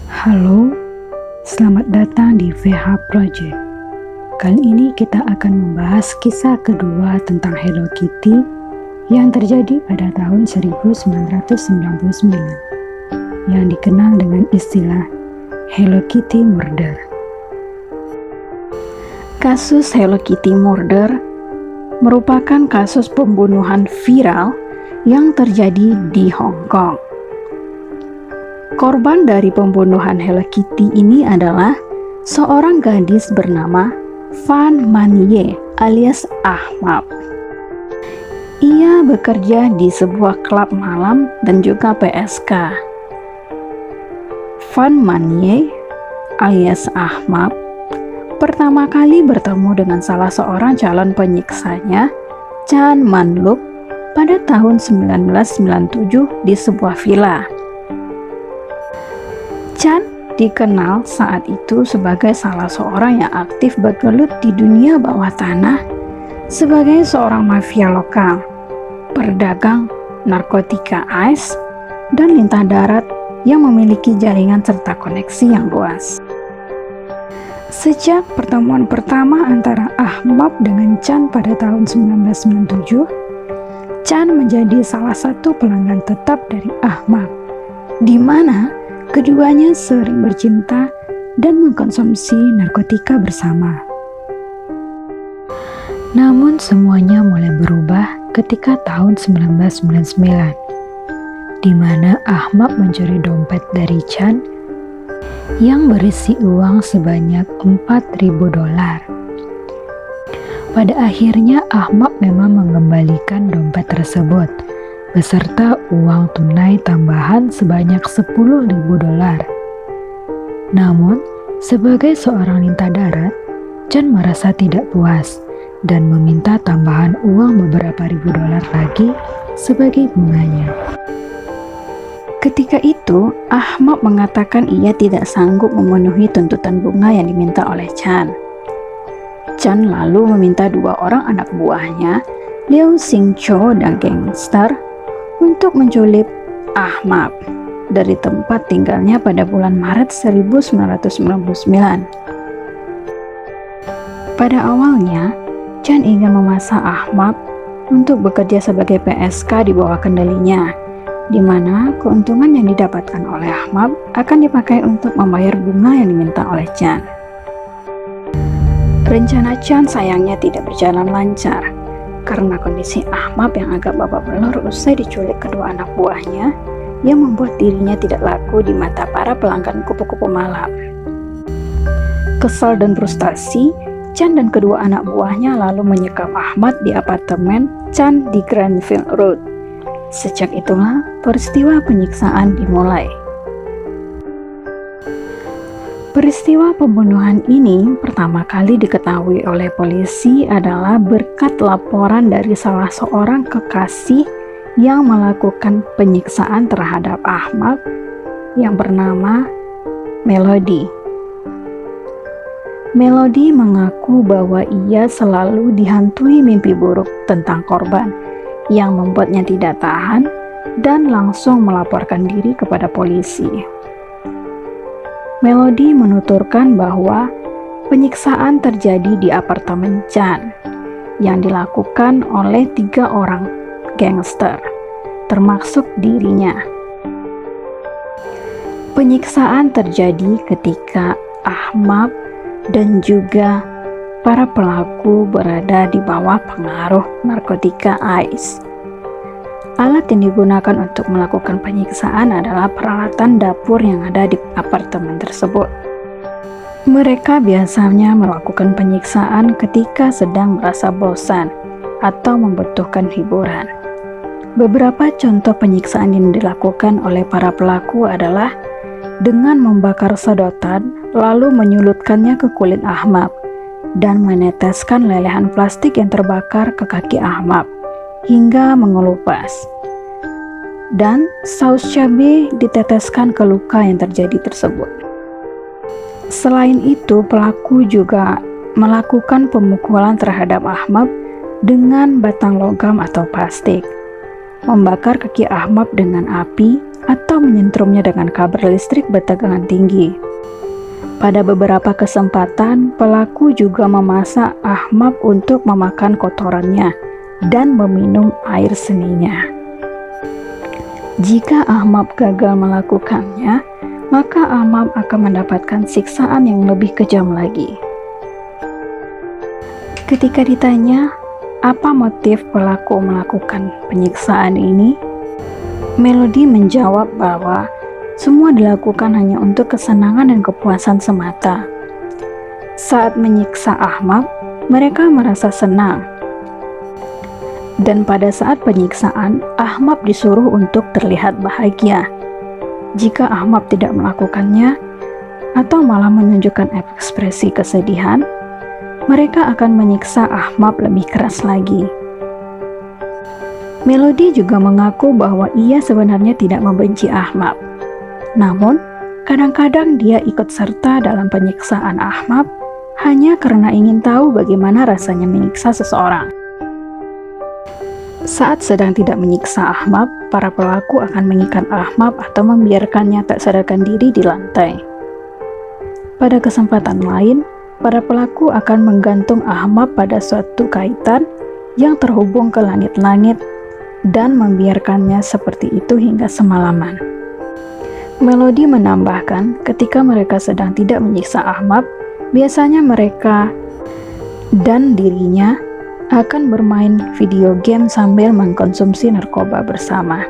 Halo, selamat datang di VH Project. Kali ini kita akan membahas kisah kedua tentang Hello Kitty yang terjadi pada tahun 1999 yang dikenal dengan istilah Hello Kitty Murder. Kasus Hello Kitty Murder merupakan kasus pembunuhan viral yang terjadi di Hong Kong. Korban dari pembunuhan Hello Kitty ini adalah seorang gadis bernama Fan Man-ye alias Ahmad. Ia bekerja di sebuah klub malam dan juga PSK. Fan Man-ye alias Ahmad pertama kali bertemu dengan salah seorang calon penyiksanya, Chan Man-luk, pada tahun 1997 di sebuah villa. Chan dikenal saat itu sebagai salah seorang yang aktif bergelut di dunia bawah tanah sebagai seorang mafia lokal, pedagang narkotika ice, dan lintah darat yang memiliki jaringan serta koneksi yang luas. Sejak pertemuan pertama antara Ahmad dengan Chan pada tahun 1997, Chan menjadi salah satu pelanggan tetap dari Ahmad, di mana keduanya sering bercinta dan mengkonsumsi narkotika bersama. Namun semuanya mulai berubah ketika tahun 1999, di mana Ahmad mencuri dompet dari Chan yang berisi uang sebanyak $4.000. Pada akhirnya Ahmad memang mengembalikan dompet tersebut beserta uang tunai tambahan sebanyak $10.000. Namun, sebagai seorang lintah darat, Chan merasa tidak puas dan meminta tambahan uang beberapa ribu dolar lagi sebagai bunganya. Ketika itu, Ahmad mengatakan ia tidak sanggup memenuhi tuntutan bunga yang diminta oleh Chan. Chan lalu meminta dua orang anak buahnya, Liu Xingqiu dan gangster, untuk menculik Ahmad dari tempat tinggalnya pada bulan Maret 1999. Pada awalnya, Chan ingin memaksa Ahmad untuk bekerja sebagai PSK di bawah kendalinya, di mana keuntungan yang didapatkan oleh Ahmad akan dipakai untuk membayar bunga yang diminta oleh Chan. Rencana Chan sayangnya tidak berjalan lancar, karena kondisi Ahmad yang agak babak belur usai diculik kedua anak buahnya yang membuat dirinya tidak laku di mata para pelanggan kupu-kupu malam. Kesal dan frustasi, Chan dan kedua anak buahnya lalu menyekap Ahmad di apartemen Chan di Granville Road. Sejak itulah peristiwa penyiksaan dimulai. Peristiwa pembunuhan ini pertama kali diketahui oleh polisi adalah berkat laporan dari salah seorang kekasih yang melakukan penyiksaan terhadap Ahmad yang bernama Melody. Melody mengaku bahwa ia selalu dihantui mimpi buruk tentang korban yang membuatnya tidak tahan dan langsung melaporkan diri kepada polisi. Melody menuturkan bahwa penyiksaan terjadi di apartemen Chan yang dilakukan oleh 3 orang gangster, termasuk dirinya. Penyiksaan terjadi ketika Ahmad dan juga para pelaku berada di bawah pengaruh narkotika ice. Alat yang digunakan untuk melakukan penyiksaan adalah peralatan dapur yang ada di apartemen tersebut. Mereka biasanya melakukan penyiksaan ketika sedang merasa bosan atau membutuhkan hiburan. Beberapa contoh penyiksaan yang dilakukan oleh para pelaku adalah dengan membakar sedotan lalu menyulutkannya ke kulit Ahmad dan meneteskan lelehan plastik yang terbakar ke kaki Ahmad hingga mengelupas, dan saus cabai diteteskan ke luka yang terjadi tersebut. Selain itu, pelaku juga melakukan pemukulan terhadap Ahmad dengan batang logam atau plastik, membakar kaki Ahmad dengan api atau menyentrumnya dengan kabel listrik bertegangan tinggi. Pada beberapa kesempatan, pelaku juga memasak Ahmad untuk memakan kotorannya dan meminum air seninya. Jika Ahmad gagal melakukannya, maka Ahmad akan mendapatkan siksaan yang lebih kejam lagi. Ketika ditanya, apa motif pelaku melakukan penyiksaan ini? Melody menjawab bahwa semua dilakukan hanya untuk kesenangan dan kepuasan semata. Saat menyiksa Ahmad, mereka merasa senang. Dan pada saat penyiksaan, Ahmad disuruh untuk terlihat bahagia. Jika Ahmad tidak melakukannya, atau malah menunjukkan ekspresi kesedihan, mereka akan menyiksa Ahmad lebih keras lagi. Melody juga mengaku bahwa ia sebenarnya tidak membenci Ahmad. Namun, kadang-kadang dia ikut serta dalam penyiksaan Ahmad hanya karena ingin tahu bagaimana rasanya menyiksa seseorang. Saat sedang tidak menyiksa Ahmad, para pelaku akan mengikat Ahmad atau membiarkannya tak sadarkan diri di lantai. Pada kesempatan lain, para pelaku akan menggantung Ahmad pada suatu kaitan yang terhubung ke langit-langit dan membiarkannya seperti itu hingga semalaman. Melody menambahkan, ketika mereka sedang tidak menyiksa Ahmad, biasanya mereka dan dirinya akan bermain video game sambil mengkonsumsi narkoba bersama.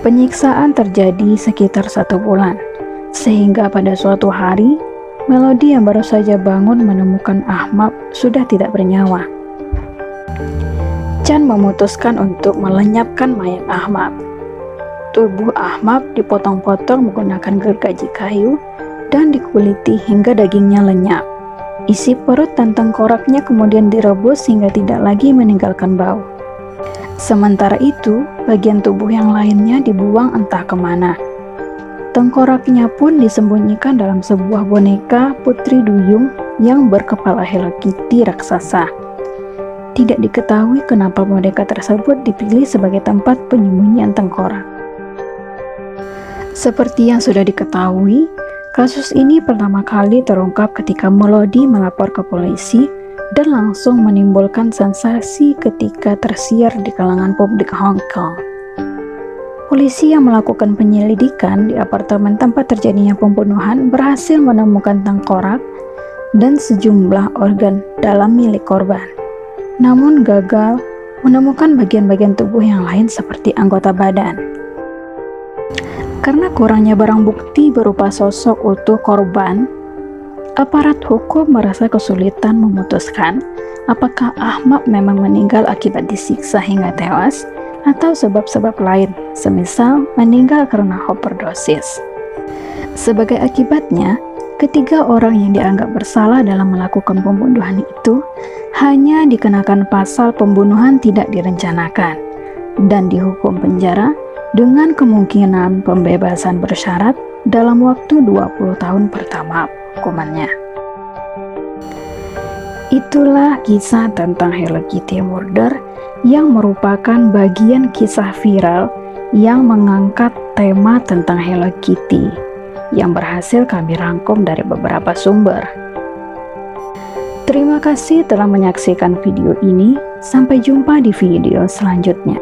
Penyiksaan terjadi sekitar 1 bulan, sehingga pada suatu hari, Melody yang baru saja bangun menemukan Ahmad sudah tidak bernyawa. Chan memutuskan untuk melenyapkan mayat Ahmad. Tubuh Ahmad dipotong-potong menggunakan gergaji kayu dan dikuliti hingga dagingnya lenyap. Isi perut dan tengkoraknya kemudian direbus hingga tidak lagi meninggalkan bau. Sementara itu, bagian tubuh yang lainnya dibuang entah kemana. Tengkoraknya pun disembunyikan dalam sebuah boneka putri duyung yang berkepala Hello Kitty raksasa. Tidak diketahui kenapa boneka tersebut dipilih sebagai tempat penyembunyian tengkorak. Seperti yang sudah diketahui, kasus ini pertama kali terungkap ketika Melody melapor ke polisi dan langsung menimbulkan sensasi ketika tersiar di kalangan publik Hong Kong. Polisi yang melakukan penyelidikan di apartemen tempat terjadinya pembunuhan berhasil menemukan tengkorak dan sejumlah organ dalam milik korban. Namun gagal menemukan bagian-bagian tubuh yang lain seperti anggota badan. Karena kurangnya barang bukti berupa sosok utuh korban, aparat hukum merasa kesulitan memutuskan apakah Ahmad memang meninggal akibat disiksa hingga tewas atau sebab-sebab lain, semisal meninggal karena overdosis. Sebagai akibatnya, ketiga orang yang dianggap bersalah dalam melakukan pembunuhan itu hanya dikenakan pasal pembunuhan tidak direncanakan dan dihukum penjara dengan kemungkinan pembebasan bersyarat dalam waktu 20 tahun pertama hukumannya. Itulah kisah tentang Hello Kitty Murder yang merupakan bagian kisah viral yang mengangkat tema tentang Hello Kitty yang berhasil kami rangkum dari beberapa sumber. Terima kasih telah menyaksikan video ini. Sampai jumpa di video selanjutnya.